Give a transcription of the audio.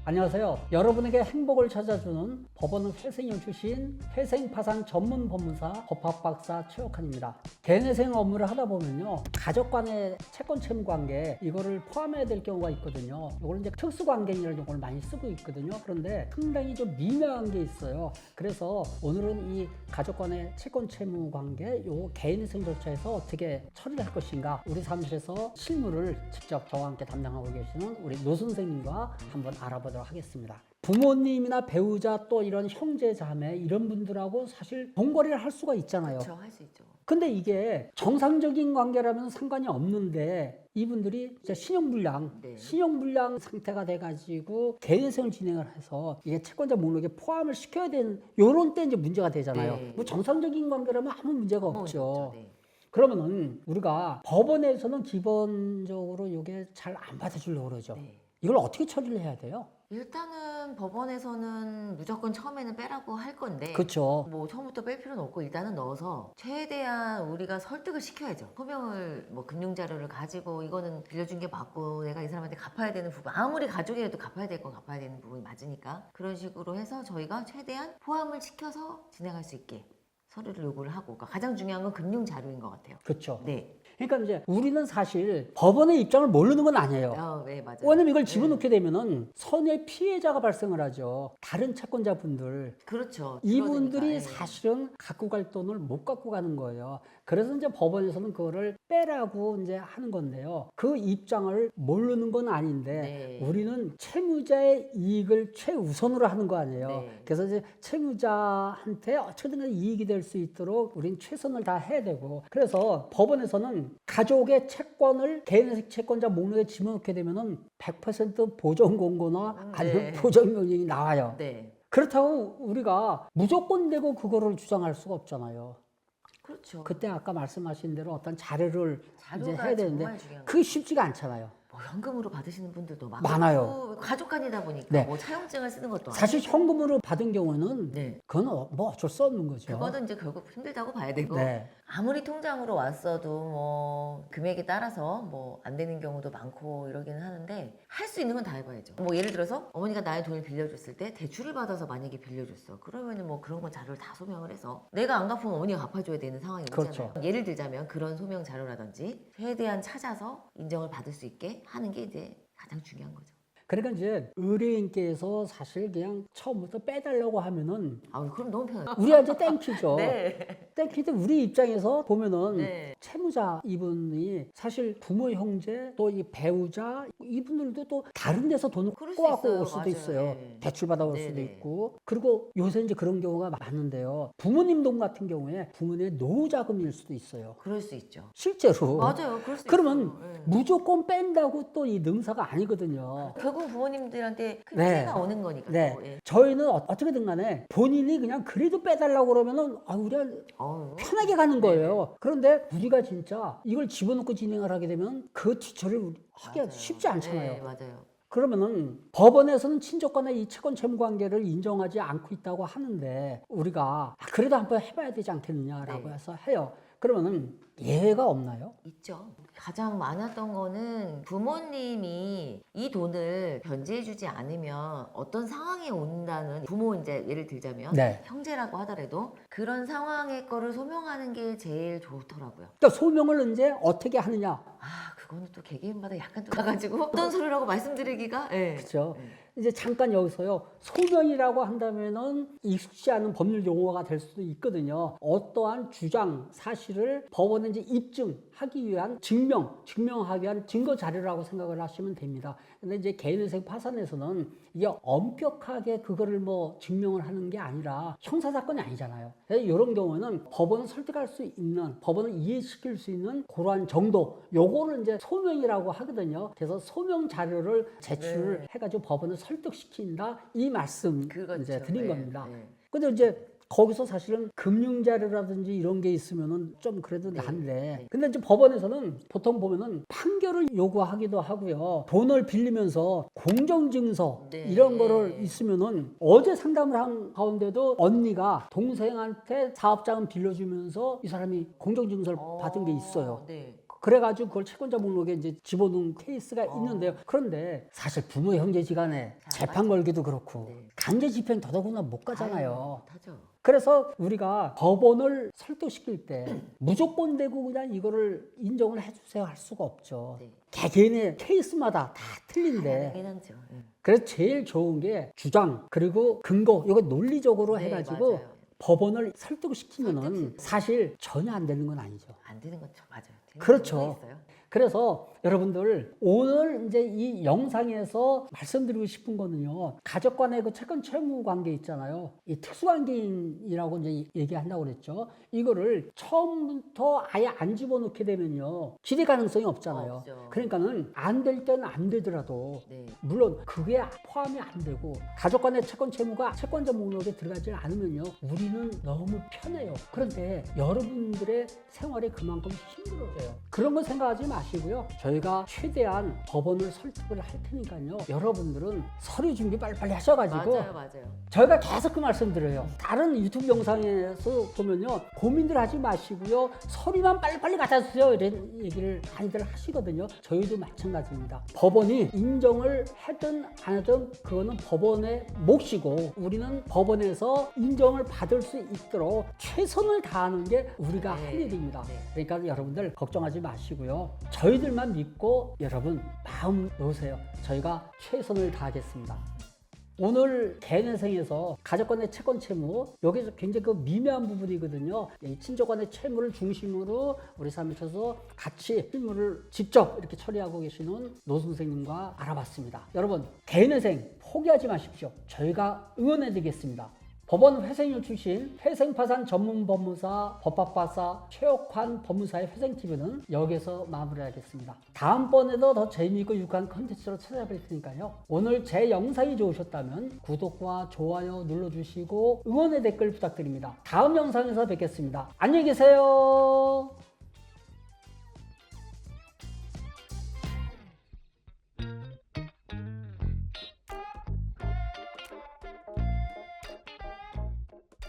안녕하세요. 여러분에게 행복을 찾아주는 법원은 회생형 출신 회생파산 전문 법무사 법학박사 최옥환입니다. 개인회생 업무를 하다 보면요, 가족 간의 채권 채무 관계 이거를 포함해야 될 경우가 있거든요. 이걸 이제 특수관계인이라는 용어를 많이 쓰고 있거든요. 그런데 상당히 좀 미묘한 게 있어요. 그래서 오늘은 이 가족 간의 채권 채무 관계 요 개인회생 절차에서 어떻게 처리를 할 것인가, 우리 사무실에서 실무를 직접 저와 함께 담당하고 계시는 우리 노 선생님과 한번 알아보도록 하겠습니다. 부모님이나 배우자 또 이런 형제 자매 이런 분들하고 사실 돈거래를 할 수가 있잖아요. 그렇죠, 할 수 있죠. 근데 이게 정상적인 관계라면 상관이 없는데 이분들이 이제 신용불량 상태가 돼가지고 개인회생을 진행을 해서 이게 채권자 목록에 포함을 시켜야 되는 요런 때 이제 문제가 되잖아요. 네. 뭐 정상적인 관계라면 아무 문제가 없죠. 네. 그러면은 우리가 법원에서는 기본적으로 이게 잘 안 받아주려고 그러죠. 네. 이걸 어떻게 처리를 해야 돼요? 일단은 법원에서는 무조건 처음에는 빼라고 할 건데 그렇죠. 뭐 처음부터 뺄 필요는 없고 일단은 넣어서 최대한 우리가 설득을 시켜야죠. 소명을 뭐 금융자료를 가지고 이거는 빌려준 게 맞고 내가 이 사람한테 갚아야 되는 부분, 아무리 가족이라도 갚아야 될 건 갚아야 되는 부분이 맞으니까 그런 식으로 해서 저희가 최대한 포함을 시켜서 진행할 수 있게 서류를 요구를 하고, 그러니까 가장 중요한 건 금융 자료인 것 같아요. 그렇죠. 네. 그러니까 이제 우리는 사실 법원의 입장을 모르는 건 아니에요. 네, 맞아요. 왜냐면 이걸 집어넣게 되면은 손해 피해자가 발생을 하죠. 다른 채권자분들. 그렇죠. 이분들이 줄어드니까, 예. 사실은 갖고 갈 돈을 못 갖고 가는 거예요. 그래서 이제 법원에서는 그거를 빼라고 이제 하는 건데요. 그 입장을 모르는 건 아닌데 네. 우리는 채무자의 이익을 최우선으로 하는 거 아니에요. 네. 그래서 이제 채무자한테 어떻게든 이익이 될 수 있도록 우리는 최선을 다해야 되고, 그래서 법원에서는 가족의 채권을 개인회생 채권자 목록에 집어넣게 되면은 100% 보전 공고나 아니면 네. 보전 명령이 나와요. 네. 그렇다고 우리가 무조건 되고 그거를 주장할 수가 없잖아요. 그렇죠. 그때 아까 말씀하신 대로 어떤 자료를 이제 자료가 해야 되는데 정말 중요한 그게 쉽지가 않잖아요. 뭐 현금으로 받으시는 분들도 많아요. 가족 간이다 보니까 네. 뭐 차용증을 쓰는 것도 사실 현금으로 받은 경우는 네. 그건 뭐 어쩔 수 없는 거죠. 그거는 이제 결국 힘들다고 봐야 되고, 네. 아무리 통장으로 왔어도 뭐 금액에 따라서 뭐 안 되는 경우도 많고 이러기는 하는데 할 수 있는 건 다 해봐야죠. 뭐 예를 들어서 어머니가 나의 돈을 빌려줬을 때 대출을 받아서 만약에 빌려줬어, 그러면은 뭐 그런 건 자료를 다 소명을 해서 내가 안 갚으면 어머니가 갚아줘야 되는 상황인 거잖아요. 그렇죠. 예를 들자면 그런 소명 자료라든지 최대한 찾아서 인정을 받을 수 있게 하는 게 이제 가장 중요한 거죠. 그러니까 이제 의뢰인께서 사실 그냥 처음부터 빼달라고 하면은 아, 그럼 너무 편하죠. 우리한테 땡큐죠. 네. 땡큐인데 우리 입장에서 보면은 네. 채무자 이분이 사실 부모 형제 또 이 배우자 이분들도 또 다른 데서 돈을 그럴 수 꼬아고 있어요. 올 수도 맞아요. 있어요. 네. 대출 받아 올 수도 네네. 있고, 그리고 요새 이제 그런 경우가 많은데요. 부모님 돈 같은 경우에 부모님의 노후 자금일 수도 있어요. 그럴 수 있죠. 실제로. 맞아요. 그럴 수 그러면 있어요. 네. 무조건 뺀다고 또 이 능사가 아니거든요. 결국 부모님들한테 큰 네. 피해가 오는 거니까. 네. 또, 예. 저희는 어떻게든 간에 본인이 그냥 그래도 빼달라고 그러면은 우리가 어우. 편하게 가는 거예요. 그런데 우리가 진짜 이걸 집어넣고 진행을 하게 되면 그 뒤처리를 하기가 맞아요. 쉽지 않잖아요. 네, 맞아요. 그러면은 법원에서는 친족간의 이 채권 채무 관계를 인정하지 않고 있다고 하는데 우리가 그래도 한번 해봐야 되지 않겠느냐라고 네. 해서 해요. 그러면은 예외가 없나요? 있죠. 가장 많았던 거는 부모님이 이 돈을 변제해주지 않으면 어떤 상황에 온다는, 부모 이제 예를 들자면 네. 형제라고 하더라도 그런 상황의 거를 소명하는 게 제일 좋더라고요. 그러니까 소명을 이제 어떻게 하느냐. 아, 그거는 또 개개인마다 약간 또 나가지고 어떤 소리라고 말씀드리기가, 예. 그렇죠. 이제 잠깐 여기서요. 소명이라고 한다면은 익숙지 않은 법률 용어가 될 수도 있거든요. 어떠한 주장, 사실을 법원에 이제 입증하기 위한 증명하기 위한 증거 자료라고 생각을 하시면 됩니다. 근데 이제 개인회생 파산에서는 이게 엄격하게 그거를 뭐 증명을 하는 게 아니라 형사사건이 아니잖아요. 그래서 이런 경우는 법원은 설득할 수 있는, 법원을 이해시킬 수 있는 그러한 정도, 요거를 이제 소명이라고 하거든요. 그래서 소명 자료를 제출을 해가지고 법원을 설득시킨다, 이 말씀 그렇죠. 이제 드린 네, 겁니다. 네. 근데 이제 거기서 사실은 금융자료라든지 이런 게 있으면은 좀 그래도 난데, 근데 이제 법원에서는 보통 보면은 판결을 요구하기도 하고요. 돈을 빌리면서 공정증서 네. 이런 거를 있으면은, 어제 상담을 한 가운데도 언니가 동생한테 사업자금 빌려주면서 이 사람이 공정증서를 받은 게 있어요. 네. 그래가지고 그걸 채권자 목록에 이제 집어넣은 케이스가 있는데요. 그런데 사실 부모 형제지간에 재판 걸기도 그렇고 네. 강제 집행 더더구나 못 가잖아요. 못하죠. 그래서 우리가 법원을 설득시킬 때 무조건 되고 그냥 이거를 인정을 해주세요 할 수가 없죠. 네. 개개인의 케이스마다 다 틀린데 다르긴 하죠. 네. 그래서 제일 좋은 게 주장 그리고 근거 이거 논리적으로 네, 해가지고 맞아요. 법원을 설득시키면은 설득시키고. 사실 전혀 안 되는 건 아니죠. 안 되는 거죠. 맞아요. 되는 그렇죠. 경우가 있어요. 그래서 여러분들 오늘 이제 이 영상에서 말씀드리고 싶은 거는요. 가족 간의 그 채권 채무 관계 있잖아요. 이 특수관계인이라고 이제 얘기한다고 그랬죠. 이거를 처음부터 아예 안 집어넣게 되면요. 기대 가능성이 없잖아요. 없죠. 그러니까는 안 될 때는 안 되더라도 네. 물론 그게 포함이 안 되고 가족 간의 채권 채무가 채권자 목록에 들어가지 않으면요. 우리는 너무 편해요. 그런데 여러분들의 생활이 그만큼 힘들어져요. 그런 거 생각하지 마시고요. 저희가 최대한 법원을 설득을 할 테니까요. 여러분들은 서류 준비 빨리빨리 하셔가지고 맞아요. 저희가 계속 그 말씀 드려요. 다른 유튜브 영상에서 보면요. 고민들 하지 마시고요. 서류만 빨리빨리 갖다 주세요. 이런 얘기를 많이들 하시거든요. 저희도 마찬가지입니다. 법원이 인정을 하든 안 하든 그거는 법원의 몫이고 우리는 법원에서 인정을 받을 수 있도록 최선을 다하는 게 우리가 네. 할 일입니다. 네. 그러니까 여러분들 걱정하지 마시고요. 저희들만 믿고 여러분 마음 놓으세요. 저희가 최선을 다하겠습니다. 오늘 개인회생에서 가족간의 채권 채무 여기서 굉장히 그 미묘한 부분이거든요. 이 친족 간의 채무를 중심으로 우리 사무처에서 같이 실무를 직접 이렇게 처리하고 계시는 노 선생님과 알아봤습니다. 여러분 개인회생 포기하지 마십시오. 저희가 응원해드리겠습니다. 법원 회생유 출신 회생파산 전문 법무사 법학박사 최옥환 법무사의 회생TV는 여기서 마무리하겠습니다. 다음번에도 더 재미있고 유익한 컨텐츠로 찾아뵐 테니까요. 오늘 제 영상이 좋으셨다면 구독과 좋아요 눌러주시고 응원의 댓글 부탁드립니다. 다음 영상에서 뵙겠습니다. 안녕히 계세요.